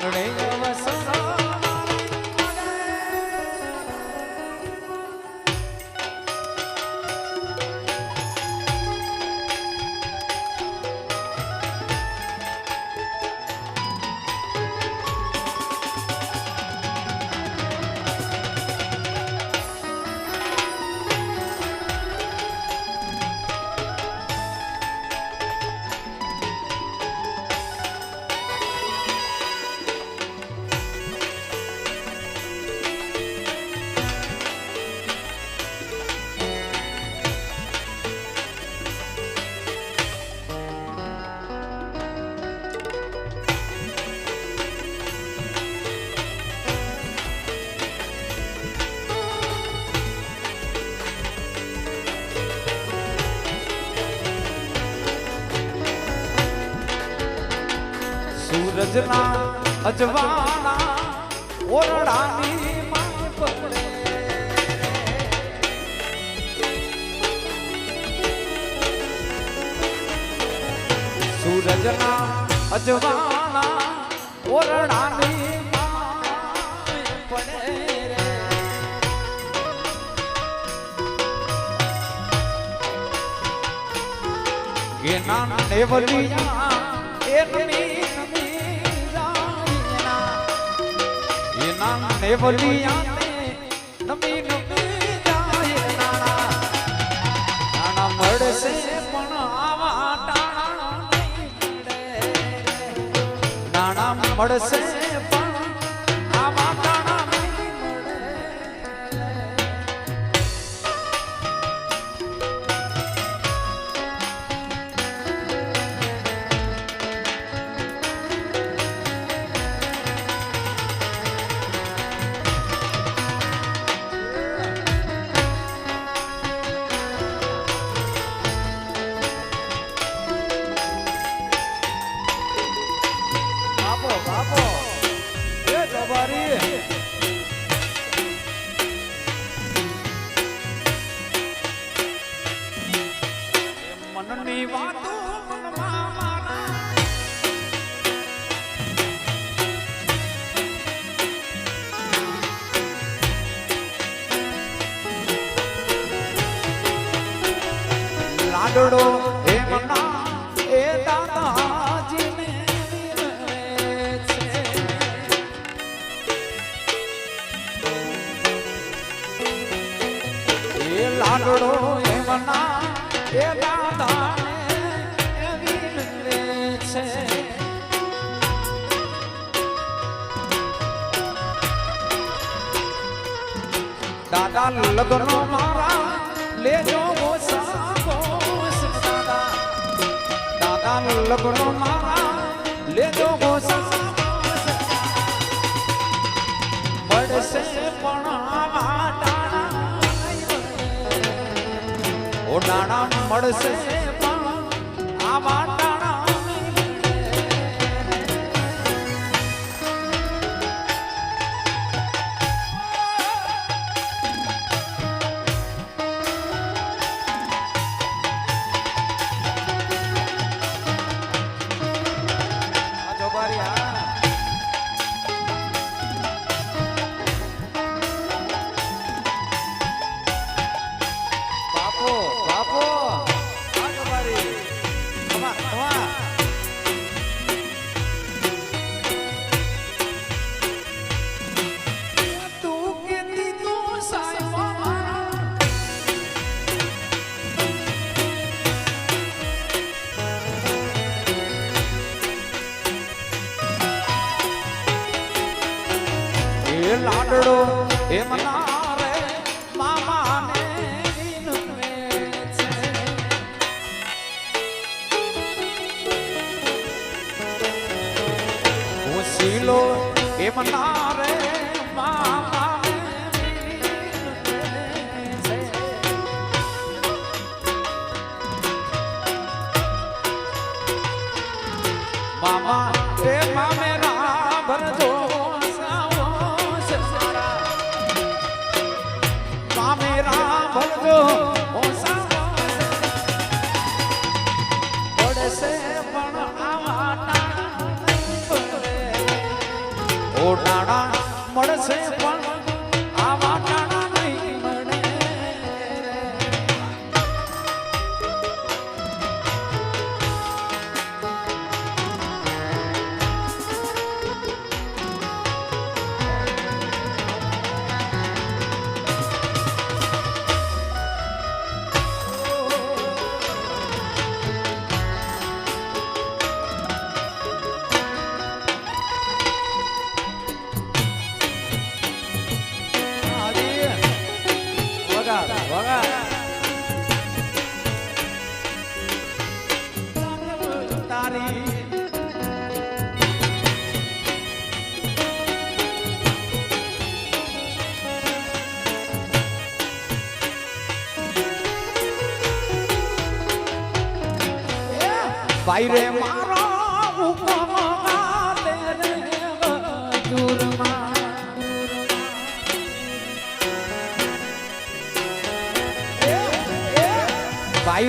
આંગણે અવસરો સૂરજના અજવાળા ઓરડાની માં પડે સૂરજના અજવાળા ઓરડાની માં પડે ગેના નેવલિયા એની નેવલિયા નમી નમી જાય નાણા મળશે પણ આવા ટાણા નહીં મળે નાણા મળશે પણ આવા ટાણા નહીં મળે મનની વાતો મનમાં મારા લાડડો હે મના એ દાદાજીને એ લાડડો હે મના એ દાદાને વિનવે છે દાદા લગ્નો મારા લેજો ગોસા દાદા દાદા લગ્નો મારા લેજો ગોસા મળશે પણ આવા ટાણા ઓ નાણા મળશે પણ આવા ટાણા લાડડો એ મના રે મામાને વિનવે છે હું શીલો એ મના રે મામાને વિનવે છે મામા એ મામેરા ભરજો પડશે પણ આવા ટાણા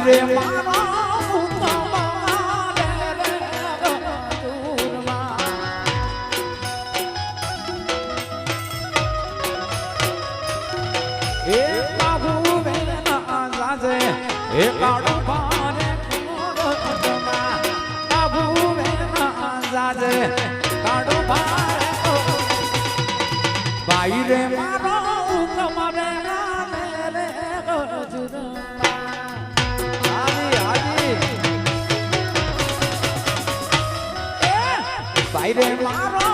રે મારો કમાલે રે ગજુરમાં એ બાબુ વેના જાજે એ કાળો પારે કોરતમાં બાબુ વેના જાજે કાળો પારે ભાઈ રે મારો કમાલે રે ગજુરમાં હાજી હાજી ભાઈ રે મારો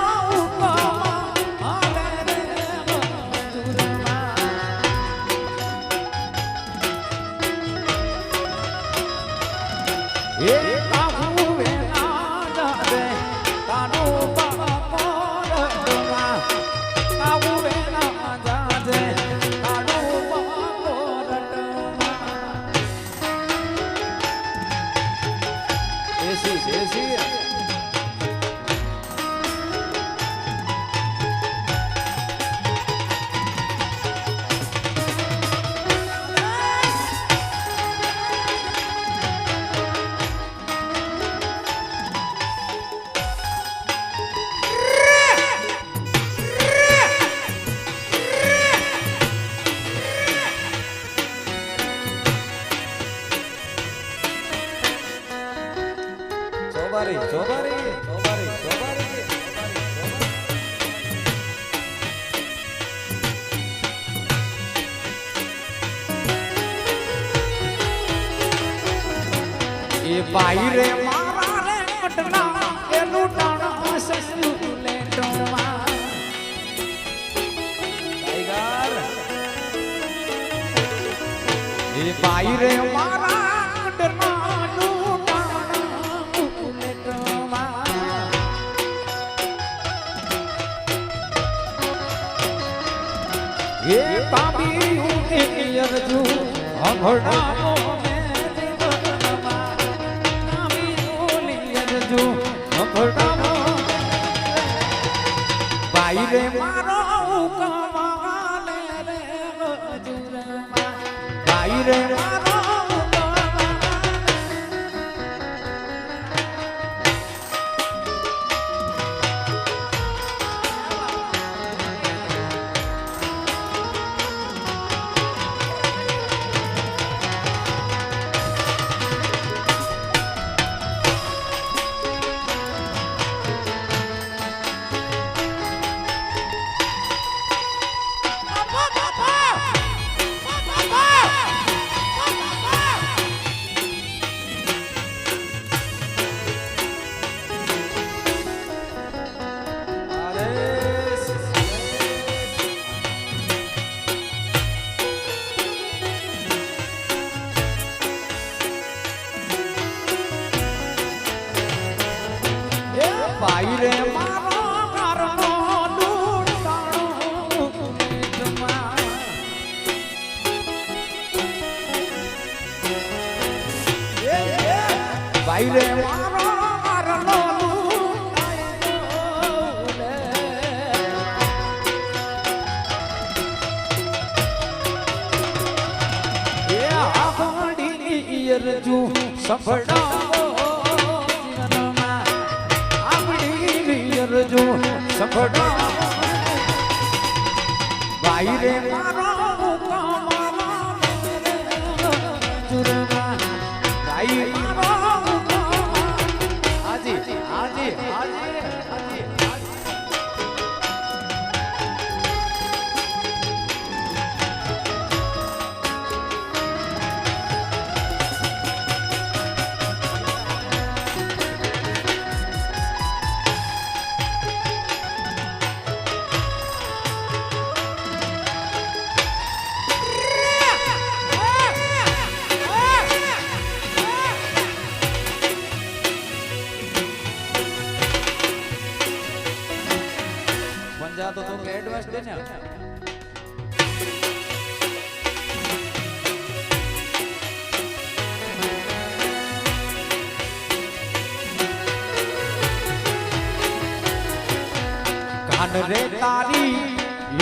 એ બાબુ વેના જાજે કાનો બાપોરતમાં બાબુ વેના જાજે કાનો બાપોરતમાં એસી એસી Sobari, sobari, sobari, sobari, sobari. એ ભાઈ રે મારા રે કટના એ લૂટાણા સસલું લેટોમાં ટાઈગર એ ભાઈ રે મારા કટના એ પાપી ઉઠી અરજુ હમણાં મોને જીવનમાં પાપી ઉઠી અરજુ હમણાં ભાઈ રે મારો કમાલે રે ગજુરમાં ભાઈ રે મારો ભાઈ રે મારો ઘરનો લૂંટાણો લેટમાં ભાઈ રે મારો ઘરનો લૂંટાણો લે એ આખડી અરજુ સફળાવો જો સફળતા ભાઈ રે મારો કમાલા રે ગજુરમાં ભાઈ મારો હાજી હાજી હાજી હાજી जा तो तुम एडवांस देने कान रे तारी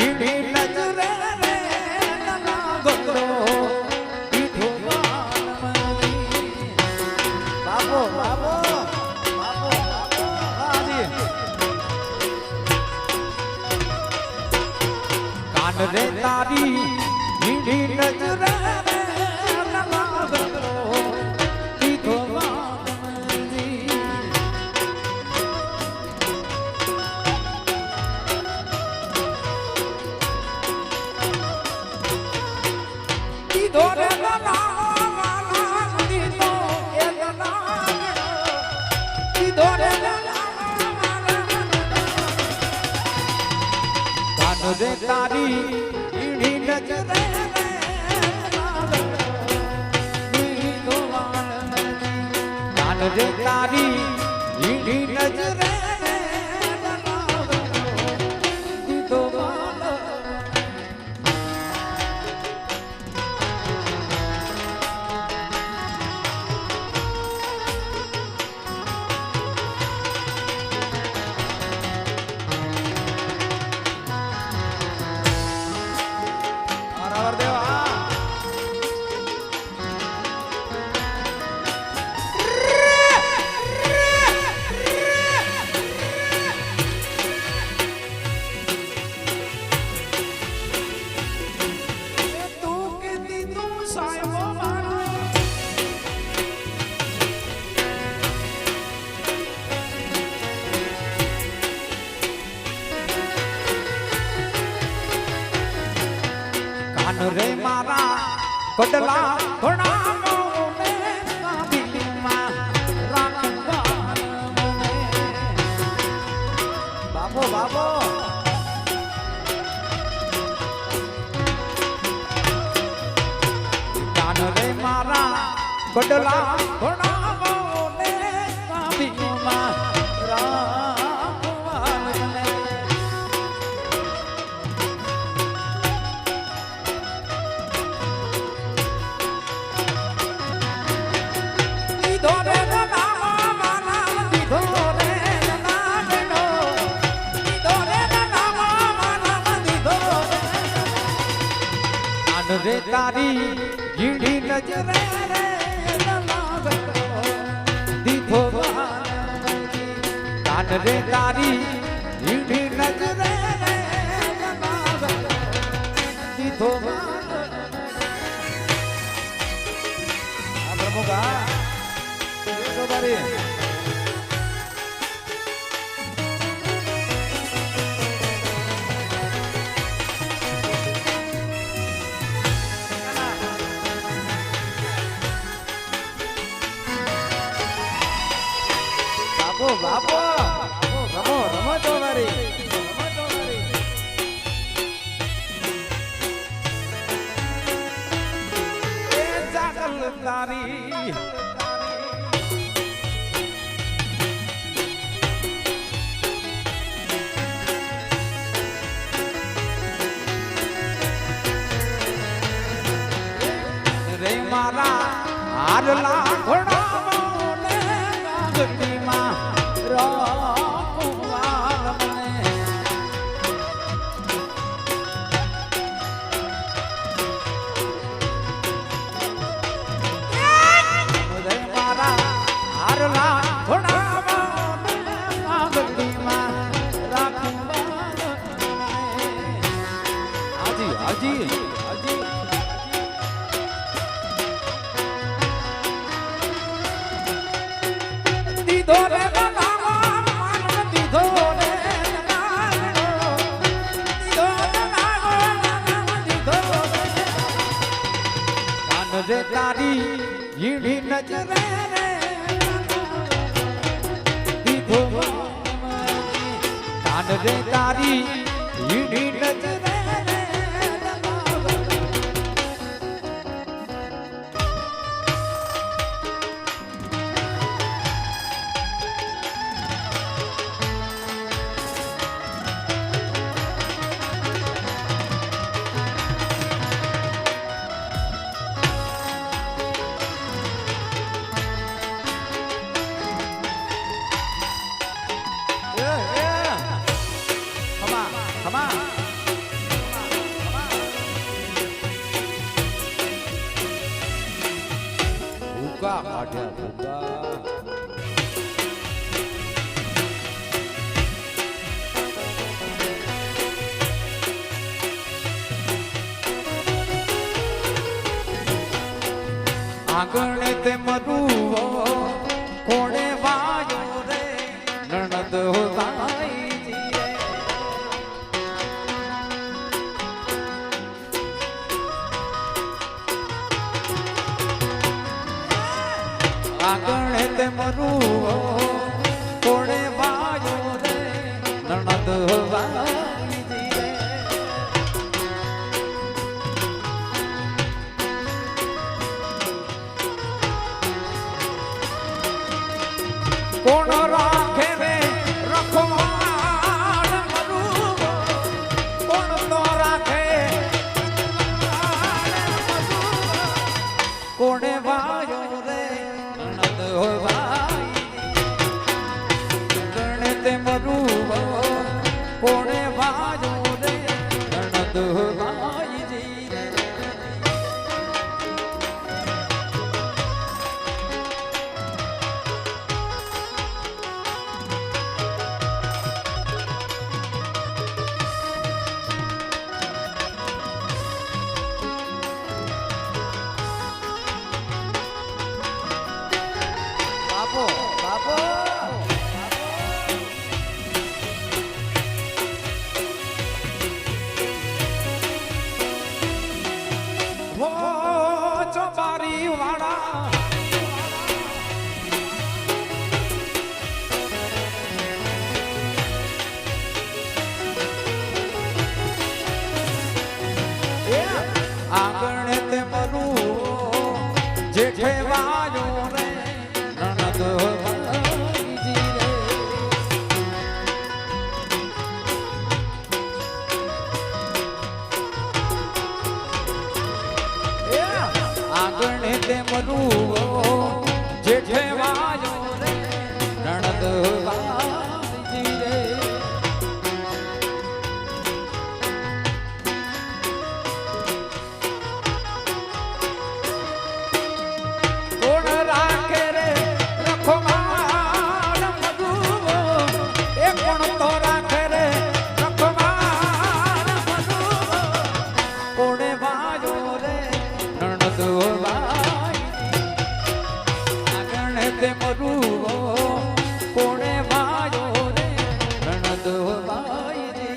ईडी नजरे रे ना गोरो पीठो बाल કાન રે તારી હીડી નજરે દીધો દીધો રે રે તારી ઈડી નજરે કાન રે તારી ઈડી નજરે કાન રે મારા કડલા ઘણા મોને દિલમાં રાખવા બાબો બાબો કાન રે મારા કડલા ઘણા મોને દિલમાં રે તારી ઈડી નજરે દીધો કાન રે તારી ઈડી નજરે દીધો પ્રમુખ તારી બાપો રમો રમો તો મારી એ જાગલ તારી રે મારા હારલા ઘોડા મોને ગંડીમાં દીધો રે રે તારી ઈડી નજરે દીધો કાન રે તારી ઈડી નજરે Come on. તે મરુવો કોણે વાયો રે નણદ હોતાઈ આંગણે તે મરુવો કોણે વાયો રે નણદ હોતાઈ કોણ રાખે રે રખવાડ મરુવો કોણ તો રાખે કોણે વાયો રે નણદ હોવાઈ ગણે તે મરુવો કોણે વાયો રે નણદ હોવાઈ જી રે ચોબારી વાળા આંગણે તે મરુવો જેઠે વાયો રે નણદ હોવાઈ રે આંગણે તે મરુવો જેઠે વાયો રે નણદ હોવાઈ રે કોણ રાખે રે રખવાડ મરુવો એ કોણ તો રાખે રે રખવાડ મરુવો કોણે વાયો રે નણદ હોવાઈ આંગણે તે મરુવો કોણે વાયો રે નણદ હોવાઈ રે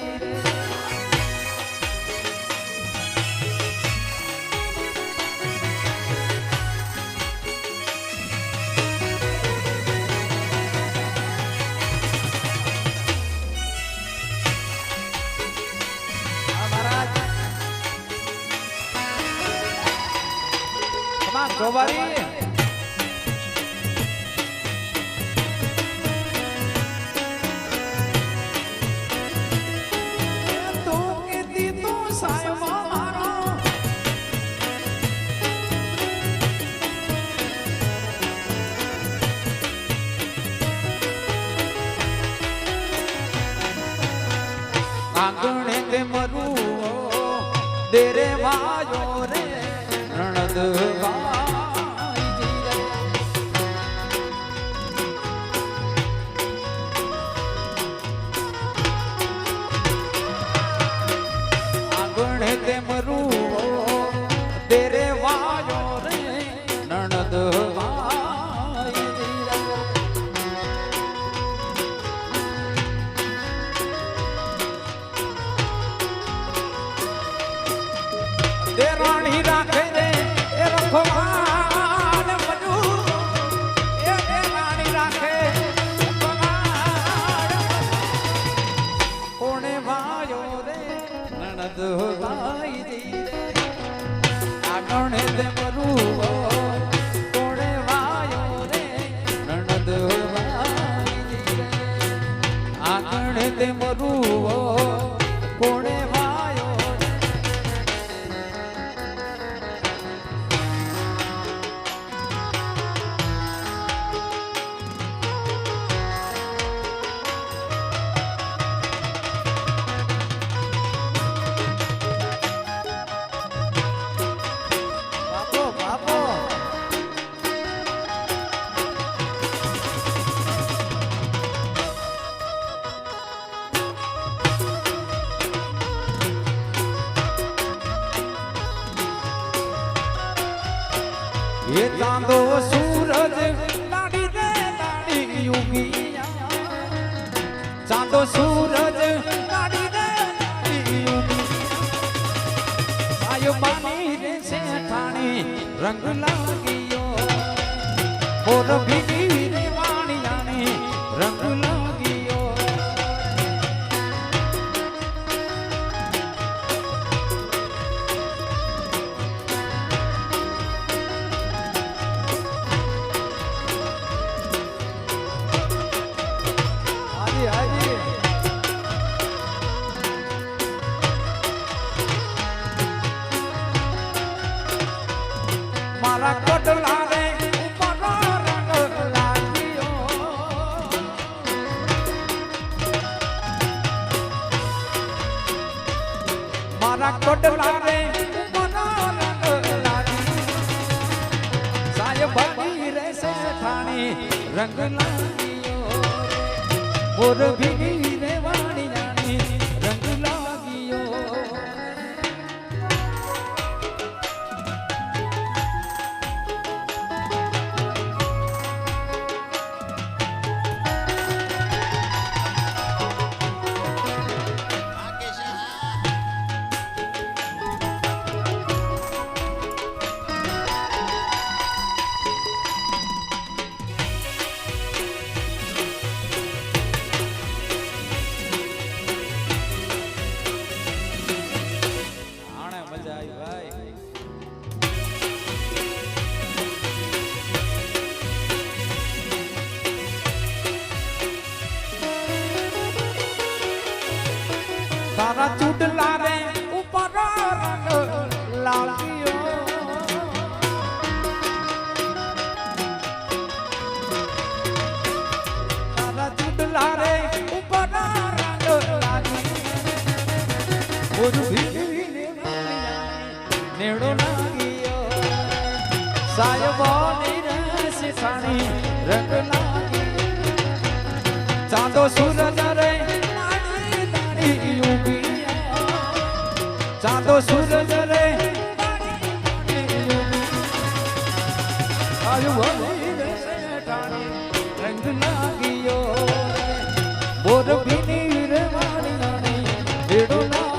ચોબારી તું કીધી તું સાયમો મારો આંગણે તે મરુવો દેરે વાયો રે નણદ તે મરુવો તેરે વાયો રે નણદ હોવાઈ તે રાણી રાખે રે એ રખવાડ મરુવો એ રાણી રાખે રખવાડ કોણે વાયો રે નણદ હોવાઈ આંગણે તે મરુવો કોણે વાયો રે નણદ હોવાઈ આંગણે તે મરુવો કોણે વાયો એ ચાંદો શું ચાંદો સૂરજ આયો પાણી રે શેઠાણી રંગ લાગ્યો મોર ભીની રે વાણિયાણી રંગ લાગ્યો મારા કોટલા રે ઉપર રંગ લાગ્યો મારા કોટલા રે ઉપર રંગ લાગ્યો સાહેબ ભગી રે શેઠાણી રંગ લાગ્યો મોર ભીની રે વાણિયાણી રંગ લાગ્યો તારા ચૂડલા રે ઉપર રંગ લાગ્યો તારા ચૂડલા રે ઉપર રંગ લાગ્યો ઓર ભીને નેડો લાગ્યો સાયબોની રે શેઠાણી રંગ લાગ્યો ચાંદો સૂરજ રે ચાંદો સૂરજ રે આયુ રંગ લાગ્યો મોર ભીની રે વાણિયાણી ભેડો લાગ્યો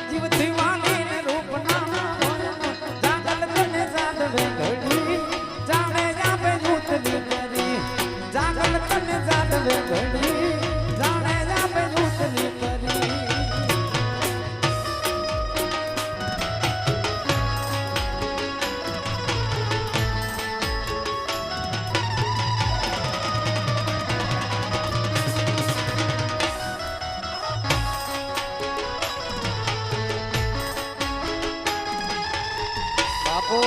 જીવથી વાલી રૂપ ના જાગલ તને સાધવે બાપો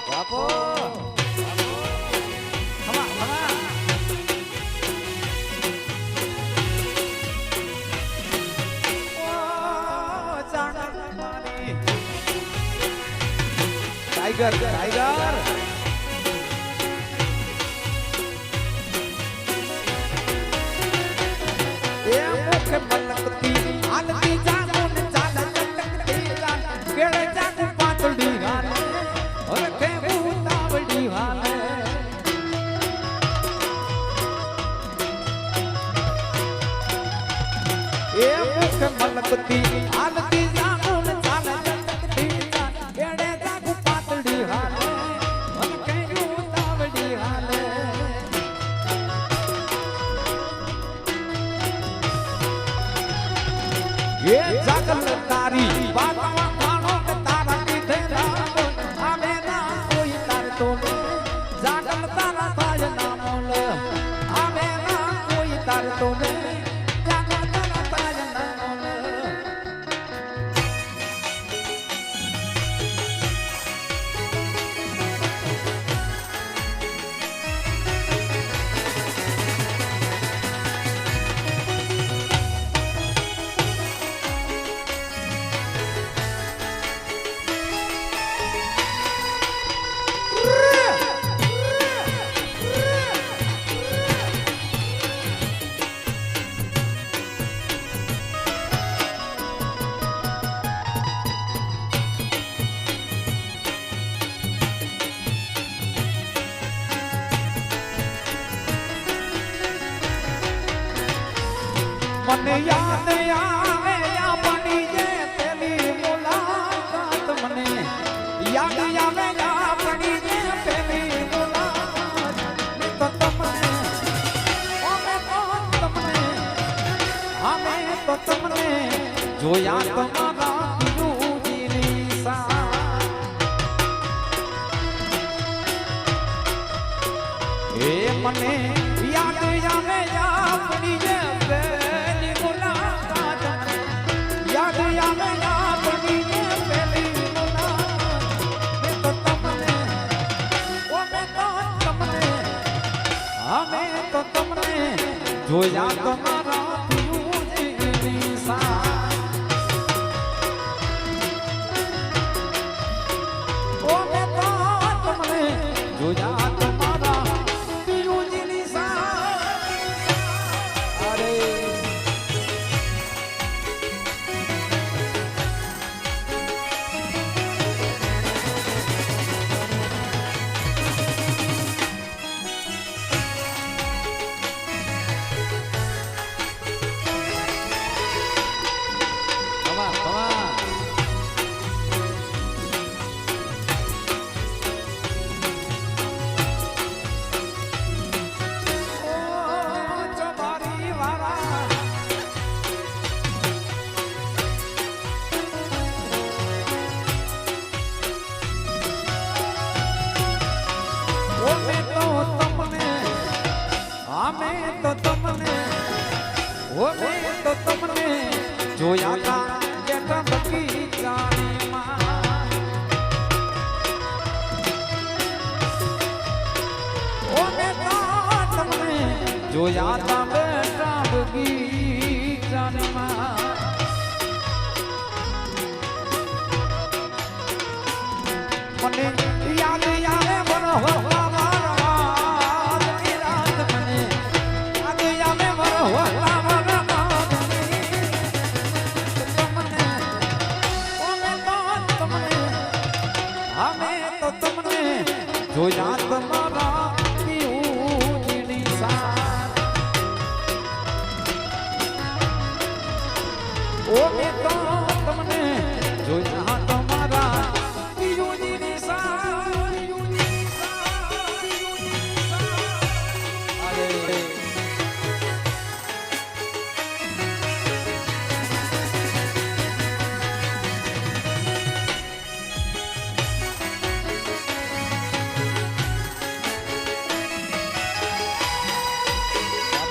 બાપો ખમા ખમા ટાઈગર ટાઈગર એ મુખ મલકતી હાલતી જાગો ને ચાલ ચટકતી જાન કેળે જાગુ પાતળી હાલે હવે કેવું તાવડી હાલે એ મુખ મલકતી હાલતી જાગો ને ચાલ ચટકતી જાન કેળે જાગુ પાતળી હાલે હવે કેવું તાવડી હાલે ये जागल तारी बाबा खानो के तारा की तेरा आवे ना कोई तार तो जागल तारा थाय ना मोल आवे ना कोई तार तो जागल तारा थाय ना मोल મને યાદ આવે આપણી જે પેલી મુલાકાત મને યાદ આવે આપણી જે પેલી મુલાકાત તો તમને અમે તો તમને જોયા તમારા પિયુજીની સાથ એ મને યાદ આવે આપણી જે જોયા તમારા પિયુજીની સાથ ઓ મેં તો તમને જોયા તમારા પિયુજીની સાથ અરે જોયા તા બેઠા બગીચાની માં ઓ મેં તો તમને જોયા તા બેઠા બગીચાની માં મને યાદ આવે બનો જોયા તમારા પિયુજીની સાથ ઓ મેં તો તમને જોયા તમારા પિયુજીની સાથ અરે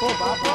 બાપો બાપો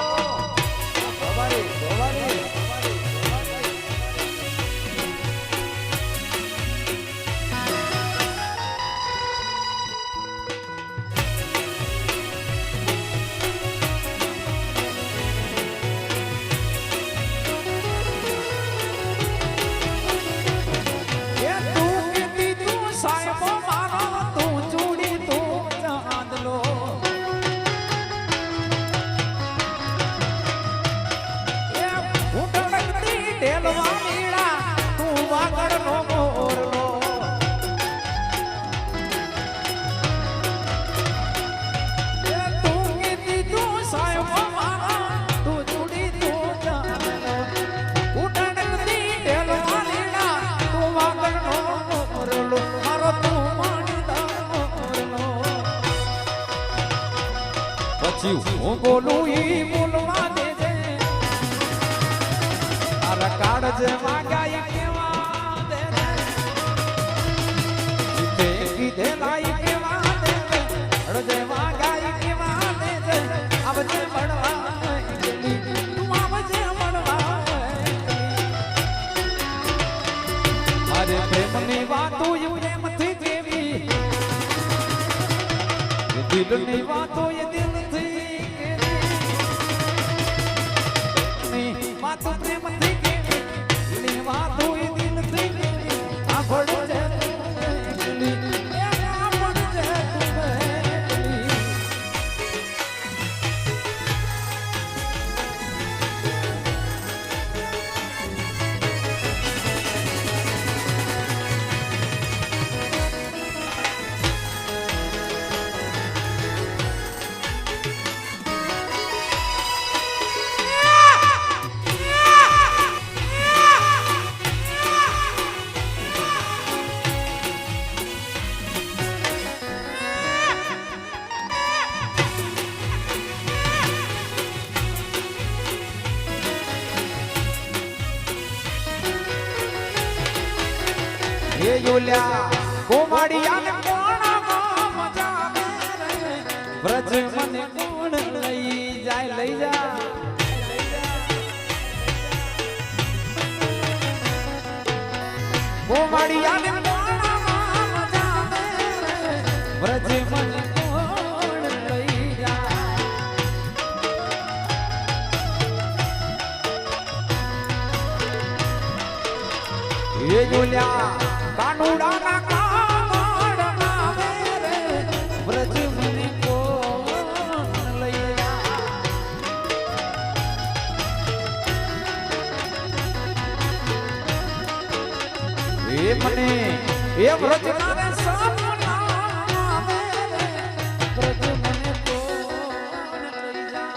પછી હું બોલું ઈ બોલવા દેજે તારા કાળજ વાગાઈ કેવા દેજે તે કીધેલા ઈ કેવા દેજે અડજે વાગાઈ કેવા દેજે આવજે મળવા તું આવજે મળવા મારે પ્રેમની વાતો પ્રેમથી કેવી દિલની વાતો એ દિલથી કેવી વાતો પ્રેમથી કેવી દિલની વાતો એ દિલથી કેવી આ ભળજે એ યોલ્યા કોમાડિયા ને કોણામાં મજા રે વ્રજ મને કોણ લઈ જા કોમાડિયા ને કોણામાં મજા રે વ્રજ મને કોણ લઈ જા એ યોલ્યા કાનુડા ના કામડ આવે રે વ્રજ મને કોણ લઈ જા એ મને એ વ્રજ ના રે સપના આવે રે વ્રજ મને કોણ લઈ જા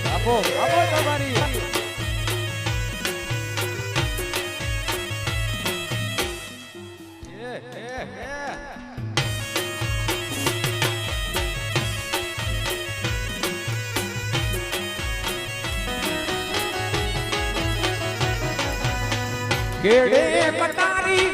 આપો તમારી કેડે કટારી